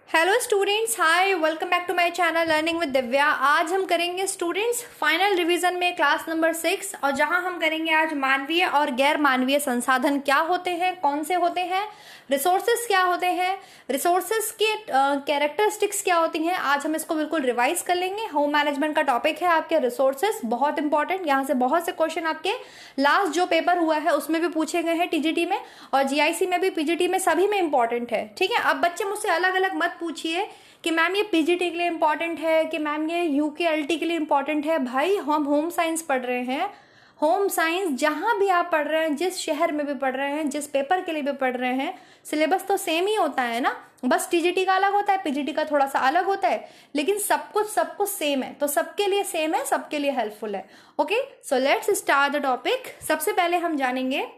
Hello students, hi, welcome back to my channel learning with Divya. आज हम करेंगे students final revision में class number 6 और जहां हम करेंगे आज मानवीय और गैर मानवीय संसाधन क्या होते हैं, कौन से होते हैं, रिसोर्सेज क्या होते हैं, रिसोर्सेज के कैरेक्टरिस्टिक्स क्या होती हैं। आज हम इसको बिल्कुल रिवाइज कर लेंगे। होम मैनेजमेंट का टॉपिक है आपके रिसोर्सेज, बहुत इंपॉर्टेंट। यहाँ से बहुत से क्वेश्चन आपके लास्ट जो पेपर हुआ है उसमें भी पूछे गए हैं, टीजीटी में और जीआईसी में भी, पीजीटी में, सभी में इंपॉर्टेंट है। ठीक है, अब बच्चे मुझसे अलग अलग मत पूछिए कि मैम ये पीजीटी के लिए इंपॉर्टेंट है, कि मैम ये यूकेएलटी के लिए इंपॉर्टेंट है। भाई हम होम साइंस पढ़ रहे हैं। होम साइंस जहां भी आप पढ़ रहे हैं, जिस शहर में भी पढ़ रहे हैं, जिस पेपर के लिए भी पढ़ रहे हैं, सिलेबस तो सेम ही होता है ना। बस टीजीटी का अलग होता है, पीजीटी का थोड़ा सा अलग होता है, लेकिन सब कुछ सेम है। तो सबके लिए सेम है, सबके लिए हेल्पफुल है। Okay, so let's start the topic. सबसे पहले हम जानेंगे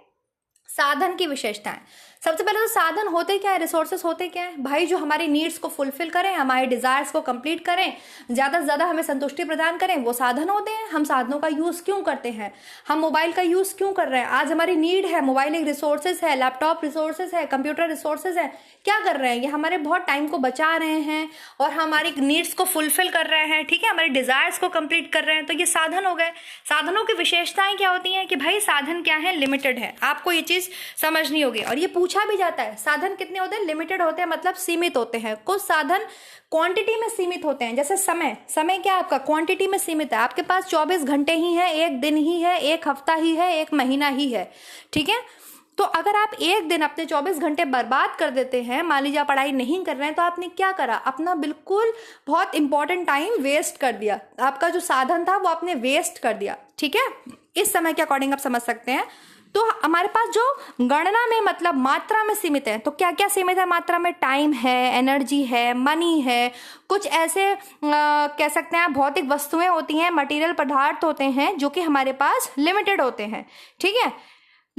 साधन की विशेषताएं। सबसे पहले तो साधन होते क्या है, रिसोर्सेस होते क्या है भाई, जो हमारी नीड्स को फुलफिल करें, हमारे डिजायर्स को कंप्लीट करें, ज्यादा से ज्यादा हमें संतुष्टि प्रदान करें, वो साधन होते हैं। हम साधनों का यूज क्यों करते हैं, हम मोबाइल का यूज क्यों कर रहे हैं, आज हमारी नीड है, मोबाइल एक रिसोर्सेज है, लैपटॉप रिसोर्सेज है, कंप्यूटर रिसोर्सेज है। क्या कर रहे हैं, ये हमारे बहुत टाइम को बचा रहे हैं और हमारी नीड्स को फुलफिल कर रहे हैं। ठीक है, हमारे डिजायर्स को कंप्लीट कर रहे हैं, तो ये साधन हो गए। साधनों की विशेषताएं क्या होती हैं कि भाई साधन क्या है, लिमिटेड है। आपको ये चीज समझनी होगी और ये पूछा भी जाता है। साधन कितने होते हैं, लिमिटेड होते हैं, मतलब सीमित होते हैं। कुछ साधन क्वांटिटी में सीमित होते हैं, जैसे समय क्या है आपका, क्वांटिटी में सीमित है। आपके पास 24 घंटे ही है, एक दिन ही है, एक हफ्ता ही है, एक महीना ही है। ठीक है, तो अगर आप एक दिन अपने 24 घंटे बर्बाद कर देते हैं, मान लीजिए आप पढ़ाई नहीं कर रहे हैं, तो आपने क्या करा, अपना बिल्कुल बहुत इंपॉर्टेंट टाइम वेस्ट कर दिया। आपका जो साधन था वो आपने वेस्ट कर दिया। ठीक है, इस समय के अकॉर्डिंग आप समझ सकते हैं। तो हमारे पास जो गणना में मतलब मात्रा में सीमित है, तो क्या क्या सीमित है मात्रा में, टाइम है, एनर्जी है, मनी है, कुछ ऐसे कह सकते हैं भौतिक वस्तुएं होती हैं, मटेरियल पदार्थ होते हैं जो कि हमारे पास लिमिटेड होते हैं। ठीक है,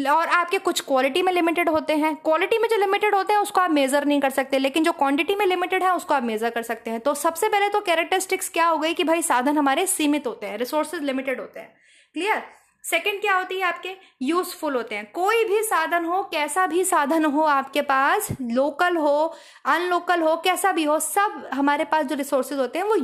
और आपके कुछ क्वालिटी में लिमिटेड होते हैं। क्वालिटी में जो लिमिटेड होते हैं उसको आप मेजर नहीं कर सकते, लेकिन जो क्वांटिटी में लिमिटेड है उसको आप मेजर कर सकते हैं। तो सबसे पहले तो कैरेक्टरिस्टिक्स क्या हो गई कि भाई साधन हमारे सीमित होते हैं, रिसोर्सेज लिमिटेड होते हैं। क्लियर। सेकंड क्या होती है आपके, यूजफुल होते हैं। कोई भी साधन हो, कैसा भी साधन हो आपके पास, लोकल हो, अनलोकल हो, कैसा भी हो, सब हमारे पास जो रिसोर्सेज होते हैं वो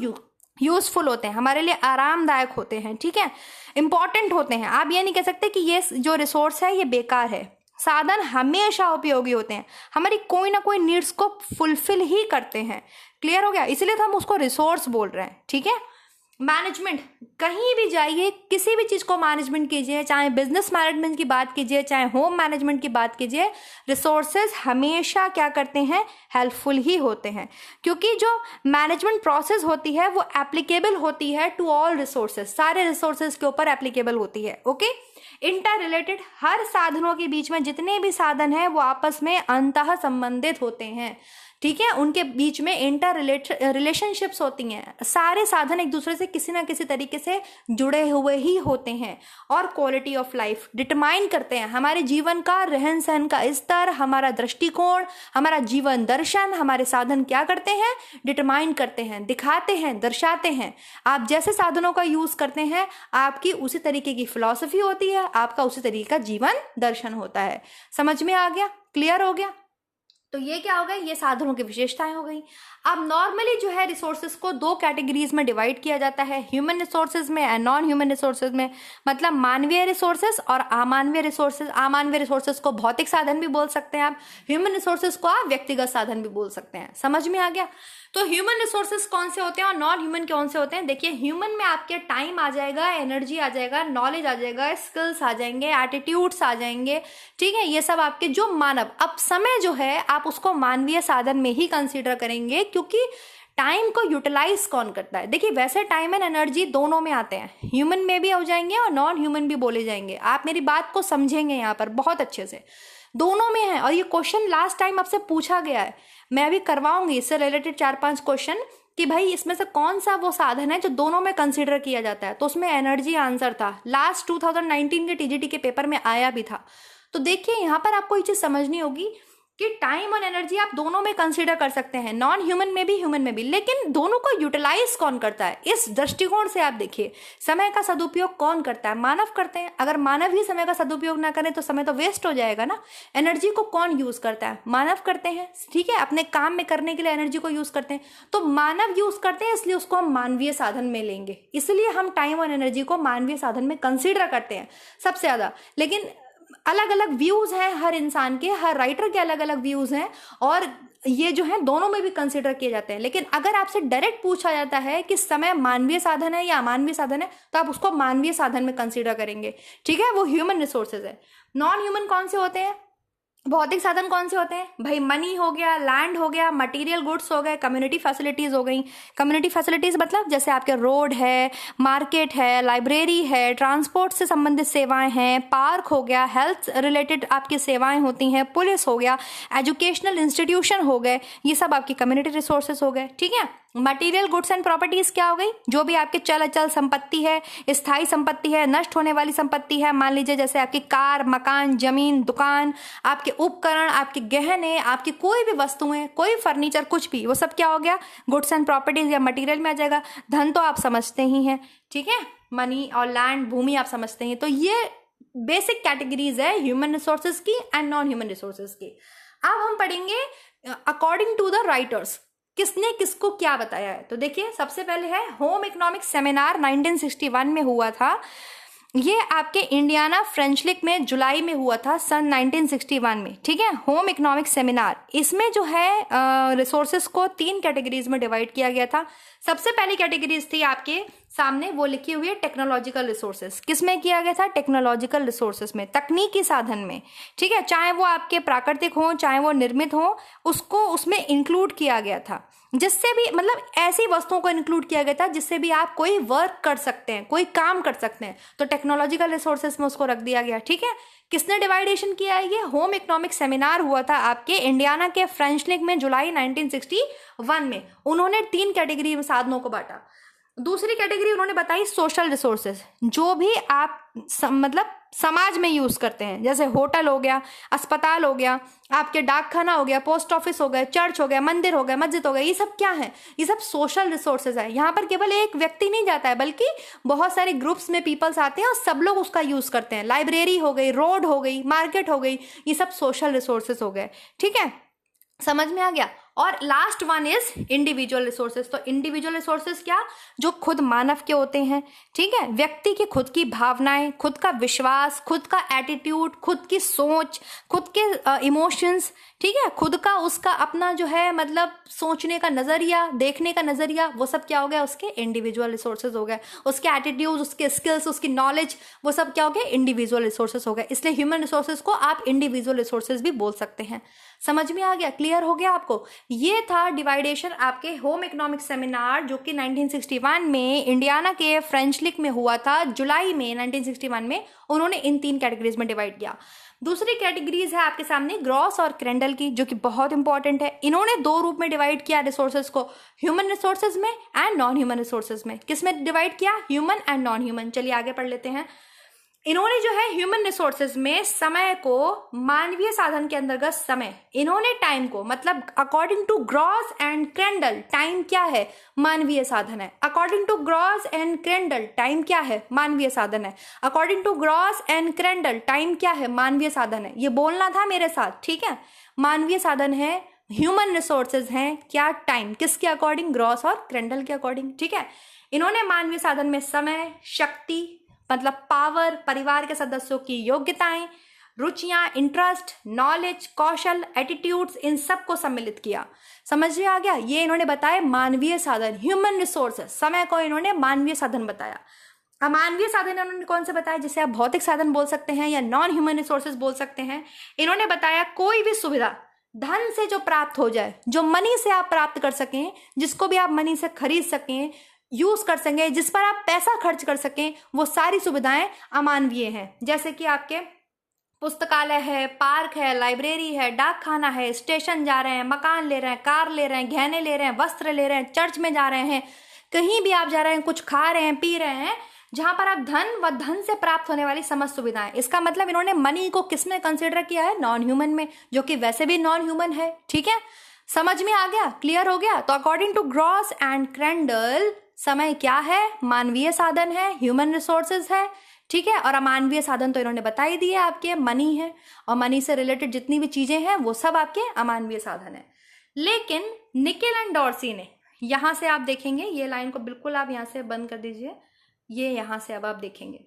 यूजफुल होते हैं, हमारे लिए आरामदायक होते हैं। ठीक है, इंपॉर्टेंट होते हैं। आप ये नहीं कह सकते कि ये जो रिसोर्स है ये बेकार है। साधन हमेशा उपयोगी होते हैं, हमारी कोई ना कोई नीड्स को फुलफिल ही करते हैं। क्लियर हो गया, इसलिए तो हम उसको रिसोर्स बोल रहे हैं। ठीक है, मैनेजमेंट, कहीं भी जाइए, किसी भी चीज को मैनेजमेंट कीजिए, चाहे बिजनेस मैनेजमेंट की बात कीजिए, चाहे होम मैनेजमेंट की बात कीजिए, रिसोर्सेज हमेशा क्या करते हैं, हेल्पफुल ही होते हैं। क्योंकि जो मैनेजमेंट प्रोसेस होती है वो एप्लीकेबल होती है टू ऑल रिसोर्सेज, सारे रिसोर्सेज के ऊपर एप्लीकेबल होती है। ओके, इंटर रिलेटेड, हर साधनों के बीच में जितने भी साधन हैं वो आपस में अंतः संबंधित होते हैं। ठीक है, उनके बीच में इंटर रिलेशनशिप्स होती हैं। सारे साधन एक दूसरे से किसी ना किसी तरीके से जुड़े हुए ही होते हैं और क्वालिटी ऑफ लाइफ डिटरमाइन करते हैं। हमारे जीवन का रहन सहन का स्तर, हमारा दृष्टिकोण, हमारा जीवन दर्शन, हमारे साधन क्या करते हैं, डिटरमाइन करते हैं, दिखाते हैं, दर्शाते हैं। आप जैसे साधनों का यूज करते हैं, आपकी उसी तरीके की फिलॉसफी होती है, आपका उसी तरीके का जीवन दर्शन होता है। समझ में आ गया, क्लियर हो गया। तो ये क्या हो गया, ये साधनों की विशेषताएं हो गई। अब नॉर्मली जो है रिसोर्सेज को दो कैटेगरीज में डिवाइड किया जाता है, ह्यूमन रिसोर्सेज में एंड नॉन ह्यूमन रिसोर्सेज में। मतलब मानवीय रिसोर्सेज और अमानवीय रिसोर्सेज। अमानवीय रिसोर्सेज को भौतिक साधन भी बोल सकते हैं आप, ह्यूमन रिसोर्सेज को आप व्यक्तिगत साधन भी बोल सकते हैं। समझ में आ गया। तो ह्यूमन रिसोर्सेज कौन से होते हैं और नॉन ह्यूमन कौन से होते हैं। देखिए, ह्यूमन में आपके टाइम आ जाएगा, एनर्जी आ जाएगा, नॉलेज आ जाएगा, स्किल्स आ जाएंगे, एटीट्यूड्स आ जाएंगे। ठीक है, ये सब आपके जो मानव, अब समय जो है आप उसको मानवीय साधन में ही कंसीडर करेंगे, क्योंकि टाइम को यूटिलाइज कौन करता है। देखिए, वैसे टाइम एंड एनर्जी दोनों में आते हैं, ह्यूमन में भी हो जाएंगे और नॉन ह्यूमन भी बोले जाएंगे। आप मेरी बात को समझेंगे यहाँ पर बहुत अच्छे से, दोनों में है। और ये क्वेश्चन लास्ट टाइम आपसे पूछा गया है, मैं अभी करवाऊंगी इससे रिलेटेड 4-5 क्वेश्चन कि भाई इसमें से कौन सा वो साधन है जो दोनों में कंसीडर किया जाता है। तो उसमें एनर्जी आंसर था, लास्ट 2019 के टीजीटी के पेपर में आया भी था। तो देखिए, यहाँ पर आपको ये चीज समझनी होगी कि टाइम और एनर्जी आप दोनों में कंसीडर कर सकते हैं, नॉन ह्यूमन में भी ह्यूमन में भी, लेकिन दोनों को यूटिलाइज कौन करता है? इस दृष्टिकोण से आप देखिए, समय का सदुपयोग कौन करता है? मानव करते हैं। अगर मानव ही समय का सदुपयोग ना करें तो समय तो वेस्ट हो जाएगा ना। एनर्जी को कौन यूज करता है? मानव करते हैं, ठीक है, अपने काम में करने के लिए एनर्जी को यूज करते हैं, तो मानव यूज करते हैं, इसलिए उसको हम मानवीय साधन में लेंगे। इसलिए हम टाइम और एनर्जी को मानवीय साधन में कंसीडर करते हैं सबसे ज्यादा। लेकिन अलग अलग व्यूज हैं हर इंसान के, हर राइटर के अलग अलग व्यूज हैं, और ये जो है दोनों में भी कंसीडर किए जाते हैं। लेकिन अगर आपसे डायरेक्ट पूछा जाता है कि समय मानवीय साधन है या अमानवीय साधन है, तो आप उसको मानवीय साधन में कंसीडर करेंगे, ठीक है। वो ह्यूमन रिसोर्सेज है। नॉन ह्यूमन कौन से होते हैं? भौतिक साधन कौन से होते हैं भाई? मनी हो गया, लैंड हो गया, मटेरियल गुड्स हो गए, कम्युनिटी फैसिलिटीज हो गई। कम्युनिटी फैसिलिटीज मतलब जैसे आपके रोड है, मार्केट है, लाइब्रेरी है, ट्रांसपोर्ट से संबंधित सेवाएं हैं, पार्क हो गया, हेल्थ रिलेटेड आपकी सेवाएं होती हैं, पुलिस हो गया, एजुकेशनल इंस्टीट्यूशन हो गए, ये सब आपकी कम्युनिटी रिसोर्सेज हो गए, ठीक है। मटेरियल गुड्स एंड प्रॉपर्टीज क्या हो गई? जो भी आपके चल अचल संपत्ति है, स्थायी संपत्ति है, नष्ट होने वाली संपत्ति है, मान लीजिए जैसे आपकी कार, मकान, जमीन, दुकान, आपके उपकरण, आपके गहने, आपकी कोई भी वस्तुएं, कोई फर्नीचर, कुछ भी, वो सब क्या हो गया? गुड्स एंड प्रॉपर्टीज या मटेरियल में आ जाएगा। धन तो आप समझते ही हैं, ठीक है, मनी और लैंड, भूमि आप समझते हैं। तो ये बेसिक कैटेगरीज है ह्यूमन रिसोर्सेज की एंड नॉन ह्यूमन रिसोर्सेज की। अब हम पढ़ेंगे अकॉर्डिंग टू द राइटर्स, किसने किसको क्या बताया है। तो देखिए, सबसे पहले है होम इकोनॉमिक्स सेमिनार 1961 में हुआ था। ये आपके इंडियाना फ्रेंचलिक में जुलाई में हुआ था, सन 1961 में, ठीक है। होम इकोनॉमिक्स सेमिनार, इसमें जो है रिसोर्सेज को 3 कैटेगरीज में डिवाइड किया गया था। सबसे पहली कैटेगरीज थी आपके सामने, वो लिखी हुई है टेक्नोलॉजिकल रिसोर्सेज। किसमें किया गया था? टेक्नोलॉजिकल रिसोर्सेज में, तकनीकी साधन में, ठीक है। चाहे वो आपके प्राकृतिक हो, चाहे वो निर्मित हो, उसको उसमें इंक्लूड किया गया था। जिससे भी मतलब ऐसी वस्तुओं को इंक्लूड किया गया था जिससे भी आप कोई वर्क कर सकते हैं, कोई काम कर सकते हैं, तो टेक्नोलॉजिकल रिसोर्सेज में उसको रख दिया गया, ठीक है। किसने डिवाइडेशन किया है? ये होम इकोनॉमिक सेमिनार हुआ था आपके इंडियाना के फ्रेंचलिक में जुलाई 1961 में। उन्होंने 3 कैटेगरी में साधनों को बांटा। दूसरी कैटेगरी उन्होंने बताई सोशल रिसोर्सेज, जो भी आप मतलब समाज में यूज करते हैं, जैसे होटल हो गया, अस्पताल हो गया, आपके डाकखाना हो गया, पोस्ट ऑफिस हो गया, चर्च हो गया, मंदिर हो गया, मस्जिद हो गया, ये सब क्या है? ये सब सोशल रिसोर्सेज है। यहाँ पर केवल एक व्यक्ति नहीं जाता है, बल्कि बहुत सारे ग्रुप्स में पीपल्स आते हैं और सब लोग उसका यूज करते हैं। लाइब्रेरी हो गई, रोड हो गई, मार्केट हो गई, ये सब सोशल रिसोर्सेज हो गए, ठीक है, समझ में आ गया। और last one is individual resources. तो इंडिविजुअल रिसोर्सेज क्या? जो खुद मानव के होते हैं, ठीक है, व्यक्ति की खुद की भावनाएं, खुद का विश्वास, खुद का एटीट्यूड, खुद की सोच, खुद के इमोशंस, ठीक है, खुद का उसका अपना जो है मतलब सोचने का नजरिया, देखने का नजरिया, वो सब क्या हो गया? उसके इंडिविजुअल रिसोर्सेज हो गए। उसके एटीट्यूड, उसके स्किल्स, उसकी नॉलेज, वो सब क्या हो गया? इंडिविजुअल रिसोर्सेज हो गए। इसलिए ह्यूमन रिसोर्सेज को आप इंडिविजुअल रिसोर्सेज भी बोल सकते हैं। समझ में आ गया? क्लियर हो गया आपको? ये था डिवाइडेशन आपके होम इकोनॉमिक सेमिनार, जो कि 1961 में इंडियाना के फ्रेंचलिक में हुआ था, जुलाई में 1961 में। उन्होंने इन 3 कैटेगरीज में डिवाइड किया। दूसरी कैटेगरीज है आपके सामने ग्रॉस और क्रेंडल की, जो कि बहुत इंपॉर्टेंट है। इन्होंने 2 रूप में डिवाइड किया रिसोर्सेज को, ह्यूमन रिसोर्सेज में एंड नॉन ह्यूमन रिसोर्सेज में। किसमें डिवाइड किया? Human and non human. चलिए आगे पढ़ लेते हैं। इन्होंने जो है ह्यूमन रिसोर्सेज में समय को, मानवीय साधन के अंतर्गत समय, इन्होंने टाइम को, मतलब according to Gross and Crandall, time क्या है? मानवीय साधन है। According to Gross and Crandall, time क्या है? मानवीय साधन है। According to Gross and Crandall, time क्या है? मानवीय साधन है। ये बोलना था मेरे साथ, ठीक है। मानवीय साधन है, ह्यूमन रिसोर्सेज हैं क्या? टाइम। किसके अकॉर्डिंग? ग्रॉस और क्रेंडल के अकॉर्डिंग, ठीक है। इन्होंने मानवीय साधन में समय, शक्ति मतलब पावर, परिवार के सदस्यों की योग्यताएं, रुचियां, इंटरेस्ट, नॉलेज, कौशल, एटीट्यूड्स, इन सब को सम्मिलित किया। समझ में आ गया? ये इन्होंने बताया मानवीय साधन, ह्यूमन रिसोर्सेज। समय को इन्होंने मानवीय साधन बताया। अमानवीय साधन इन्होंने कौन से बताया? जिसे आप भौतिक साधन बोल सकते हैं या नॉन ह्यूमन रिसोर्सेज बोल सकते हैं। इन्होंने बताया कोई भी सुविधा धन से जो प्राप्त हो जाए, जो मनी से आप प्राप्त कर सकें, जिसको भी आप मनी से खरीद सकें, यूज कर सकें, जिस पर आप पैसा खर्च कर सकें, वो सारी सुविधाएं अमानवीय हैं। जैसे कि आपके पुस्तकालय है, पार्क है, लाइब्रेरी है, डाकखाना है, स्टेशन जा रहे हैं, मकान ले रहे हैं, कार ले रहे हैं, गहने ले रहे हैं, वस्त्र ले रहे हैं, चर्च में जा रहे हैं, कहीं भी आप जा रहे हैं, कुछ खा रहे हैं, पी रहे हैं, जहां पर आप धन व धन से प्राप्त होने वाली समस्त सुविधाएं। इसका मतलब इन्होंने मनी को किसमें कंसिडर किया है? नॉन ह्यूमन में, जो कि वैसे भी नॉन ह्यूमन है। ठीक है, समझ में आ गया? क्लियर हो गया? तो according to Gross and Crandall समय क्या है? मानवीय साधन है, ह्यूमन रिसोर्सेज है। ठीक है, और अमानवीय साधन तो इन्होंने बता ही दिए आपके मनी है, और मनी से रिलेटेड जितनी भी चीजें हैं वो सब आपके अमानवीय साधन है। लेकिन निकेल एंड डॉर्सी ने, यहां से आप देखेंगे, ये लाइन को बिल्कुल आप यहां से बंद कर दीजिए, ये यहां से अब आप देखेंगे,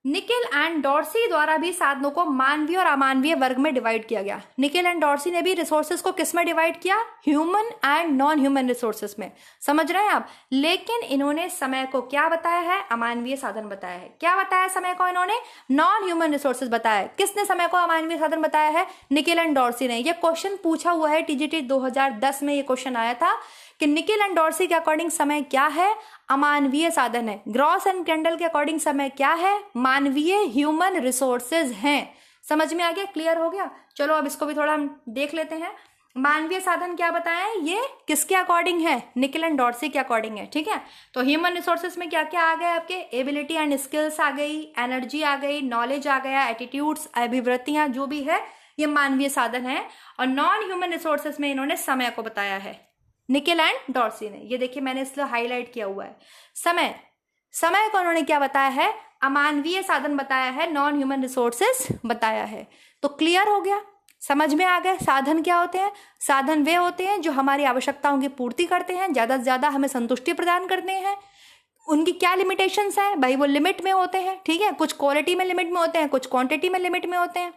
निकेल एंड डॉर्सी द्वारा भी साधनों को मानवीय और अमानवीय वर्ग में डिवाइड किया गया। निकेल एंड डॉर्सी ने भी रिसोर्सेज को किस में डिवाइड किया? Human and non human resources में। समझ रहे हैं आप? लेकिन इन्होंने समय को क्या बताया है? अमानवीय साधन बताया है। क्या बताया समय को इन्होंने? नॉन ह्यूमन रिसोर्सेज बताया है। किसने समय को अमानवीय साधन बताया है? निकेल एंड डॉर्सी ने। यह क्वेश्चन पूछा हुआ है, टीजीटी 2010 में ये क्वेश्चन आया था कि निकेल एंड डॉर्सी के अकॉर्डिंग समय क्या है? अमानवीय साधन है। ग्रॉस एंड क्रेंडल के अकॉर्डिंग समय क्या है? मानवीय ह्यूमन रिसोर्सेज हैं। समझ में आ गया? क्लियर हो गया? चलो अब इसको भी थोड़ा हम देख लेते हैं। मानवीय साधन क्या बताया है? ये किसके अकॉर्डिंग है? निकेल एंड डॉर्सी के अकॉर्डिंग है। ठीक है, तो ह्यूमन रिसोर्सेज में क्या क्या आ गया आपके? एबिलिटी एंड स्किल्स आ गई, एनर्जी आ गई, नॉलेज आ गया, एटीट्यूड्स, अभिवृत्तियां जो भी है, ये मानवीय साधन है। और नॉन ह्यूमन रिसोर्सेज में इन्होंने समय को बताया है, निकेल एंड डॉर्सी ने। ये देखिए मैंने इसलिए हाईलाइट किया हुआ है। समय, समय को उन्होंने क्या बताया है? अमानवीय साधन बताया है, नॉन ह्यूमन रिसोर्सेस बताया है। तो क्लियर हो गया? समझ में आ गए? साधन क्या होते हैं? साधन वे होते हैं जो हमारी आवश्यकताओं की पूर्ति करते हैं, ज्यादा से ज्यादा हमें संतुष्टि प्रदान करते हैं। उनकी क्या लिमिटेशंस है भाई? वो लिमिट में होते हैं। ठीक है, कुछ क्वालिटी में लिमिट में होते हैं, कुछ क्वांटिटी में लिमिट में होते हैं।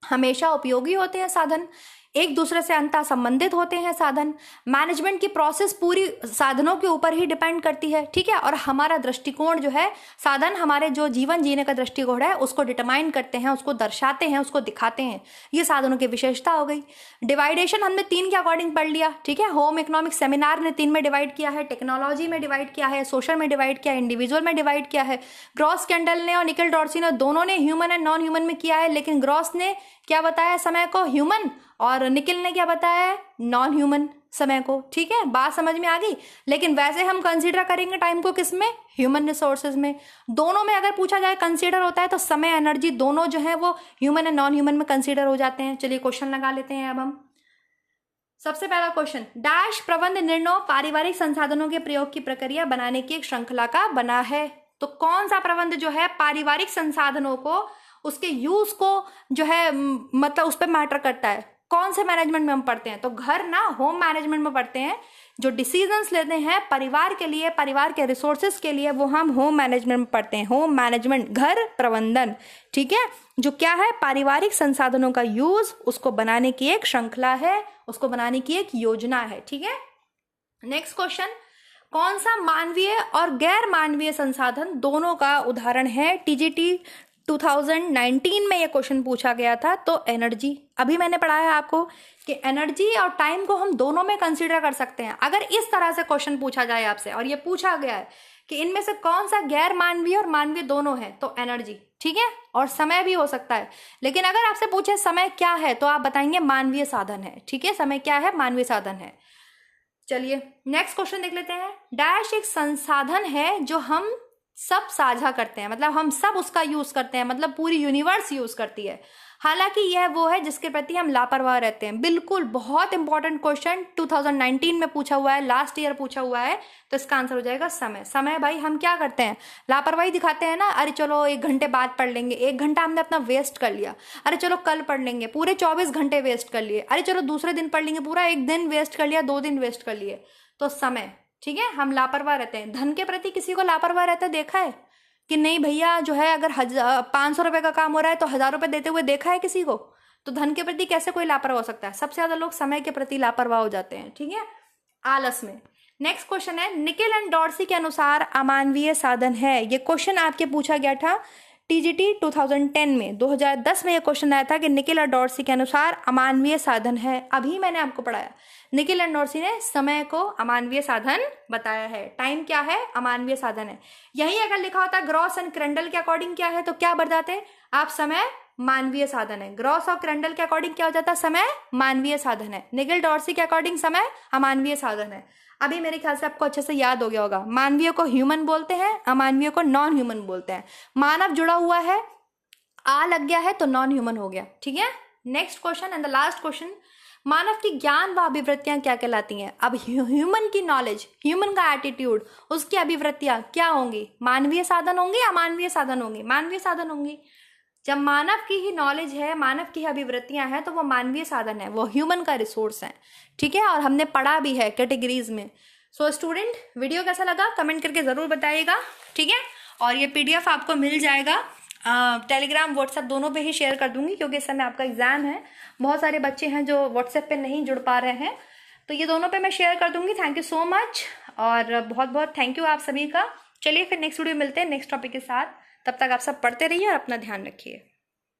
हमेशा उपयोगी होते हैं साधन, एक दूसरे से अंतः संबंधित होते हैं साधन। मैनेजमेंट की प्रोसेस पूरी साधनों के ऊपर ही डिपेंड करती है। ठीक है, और हमारा दृष्टिकोण जो है, साधन हमारे जो जीवन जीने का दृष्टिकोण है उसको डिटरमाइन करते हैं, उसको दर्शाते हैं, उसको दिखाते हैं। ये साधनों की विशेषता हो गई। डिवाइडेशन हमने 3 के अकॉर्डिंग पढ़ लिया। ठीक है, होम इकोनॉमिक्स सेमिनार ने 3 में डिवाइड किया है, टेक्नोलॉजी में डिवाइड किया है, सोशल में डिवाइड किया है, इंडिविजुअल में डिवाइड किया है। ग्रॉस कैंडल ने और निकेल डॉर्सी ने दोनों ने ह्यूमन एंड नॉन ह्यूमन में किया है, लेकिन ग्रॉस ने क्या बताया समय को? ह्यूमन, और निकेल ने क्या बताया है? नॉन ह्यूमन समय को। ठीक है, बात समझ में आ गई? लेकिन वैसे हम कंसीडर करेंगे टाइम को किस में? ह्यूमन रिसोर्सेज में। दोनों में अगर पूछा जाए कंसीडर होता है तो समय, एनर्जी दोनों जो है वो ह्यूमन एंड नॉन ह्यूमन में कंसीडर हो जाते हैं। चलिए क्वेश्चन लगा लेते हैं अब हम। सबसे पहला क्वेश्चन, डैश प्रबंध निर्णय पारिवारिक संसाधनों के प्रयोग की प्रक्रिया बनाने की एक श्रृंखला का बना है। तो कौन सा प्रबंध जो है पारिवारिक संसाधनों को, उसके यूज को जो है मतलब उस पर मैटर करता है? कौन से मैनेजमेंट में हम पढ़ते हैं? तो घर ना, होम मैनेजमेंट में पढ़ते हैं। जो डिसीजंस लेते हैं परिवार के लिए, परिवार के रिसोर्सेज के लिए, वो हम होम मैनेजमेंट में पढ़ते हैं। होम मैनेजमेंट, घर प्रबंधन। ठीक है, जो क्या है? पारिवारिक संसाधनों का यूज, उसको बनाने की एक श्रृंखला है, उसको बनाने की एक योजना है। ठीक है, नेक्स्ट क्वेश्चन, कौन सा मानवीय और गैर मानवीय संसाधन दोनों का उदाहरण है? टीजीटी 2019 में ये क्वेश्चन पूछा गया था। तो एनर्जी, अभी मैंने पढ़ाया आपको कि एनर्जी और टाइम को हम दोनों में कंसीडर कर सकते हैं। अगर इस तरह से क्वेश्चन पूछा जाए आपसे, और ये पूछा गया है कि इनमें से कौन सा गैर मानवीय और मानवीय दोनों है, तो एनर्जी। ठीक है, और समय भी हो सकता है। लेकिन अगर आपसे पूछे समय क्या है, तो आप बताएंगे मानवीय साधन है। ठीक है, समय क्या है? मानवीय साधन है। चलिए नेक्स्ट क्वेश्चन देख लेते हैं। डैश एक संसाधन है जो हम सब साझा करते हैं, मतलब हम सब उसका यूज करते हैं, मतलब पूरी यूनिवर्स यूज करती है। हालांकि यह वो है जिसके प्रति हम लापरवाह रहते हैं। बिल्कुल, बहुत इंपॉर्टेंट क्वेश्चन 2019 में पूछा हुआ है, लास्ट ईयर पूछा हुआ है। तो इसका आंसर हो जाएगा समय। समय भाई हम क्या करते हैं? लापरवाही दिखाते हैं ना। अरे चलो 1 घंटे बाद पढ़ लेंगे, 1 घंटा हमने अपना वेस्ट कर लिया। अरे चलो कल पढ़ लेंगे, पूरे 24 घंटे वेस्ट कर लिए। अरे चलो दूसरे दिन पढ़ लेंगे, पूरा 1 दिन वेस्ट कर लिया, 2 दिन वेस्ट कर लिए। तो समय, ठीक है, हम लापरवाह रहते हैं। धन के प्रति किसी को लापरवाह रहते देखा है कि नहीं भैया? जो है अगर 500 रुपए का काम हो रहा है तो 1000 रुपए देते हुए देखा है किसी को? तो धन के प्रति कैसे कोई लापरवाह हो सकता है? सबसे ज्यादा लोग समय के प्रति लापरवाह हो जाते हैं। ठीक है, आलस में। नेक्स्ट क्वेश्चन है, निकेल एंड डॉर्सी के अनुसार अमानवीय साधन है। ये क्वेश्चन आपके पूछा गया था टीजीटी 2010 में। 2010 में ये क्वेश्चन आया था कि निकेल और डॉर्सी के अनुसार अमानवीय साधन है। अभी मैंने आपको पढ़ाया, निकेल एंड डॉर्सी ने समय को अमानवीय साधन बताया है। टाइम क्या है? अमानवीय साधन है। यही अगर लिखा होता ग्रॉस एंड क्रेंडल के अकॉर्डिंग क्या है, तो क्या बताते आप? समय मानवीय साधन है। ग्रॉस और क्रेंडल के अकॉर्डिंग क्या हो जाता? समय मानवीय साधन है। निकेल डॉर्सी के अकॉर्डिंग समय अमानवीय साधन है। अभी मेरे ख्याल से आपको अच्छे से याद हो गया होगा, मानवीय को ह्यूमन बोलते हैं, अमानवीय को नॉन ह्यूमन बोलते हैं। मानव जुड़ा हुआ है, आ लग गया है तो नॉन ह्यूमन हो गया, ठीक है। Next question and the last question, मानव की ज्ञान व अभिवृत्तियां क्या कहलाती हैं? अब ह्यूमन की नॉलेज, ह्यूमन का एटीट्यूड, उसकी अभिवृत्तियां क्या होंगी? मानवीय साधन होंगे, अमानवीय साधन होंगे? मानवीय साधन होंगी। जब मानव की ही नॉलेज है, मानव की अभिवृत्तियां हैं, तो वो मानवीय साधन है, वो ह्यूमन का रिसोर्स है, ठीक है। और हमने पढ़ा भी है कैटेगरीज में। सो स्टूडेंट, वीडियो कैसा लगा कमेंट करके ज़रूर बताइएगा, ठीक है। और ये PDF आपको मिल जाएगा, टेलीग्राम व्हाट्सएप दोनों पे ही शेयर कर दूंगी, क्योंकि इस समय आपका एग्जाम है। बहुत सारे बच्चे हैं जो व्हाट्सएप पे नहीं जुड़ पा रहे हैं, तो ये दोनों पे मैं शेयर कर दूंगी। थैंक यू सो मच, और बहुत बहुत थैंक यू आप सभी का। चलिए फिर नेक्स्ट वीडियो मिलते हैं नेक्स्ट टॉपिक के साथ। तब तक आप सब पढ़ते रहिए और अपना ध्यान रखिए।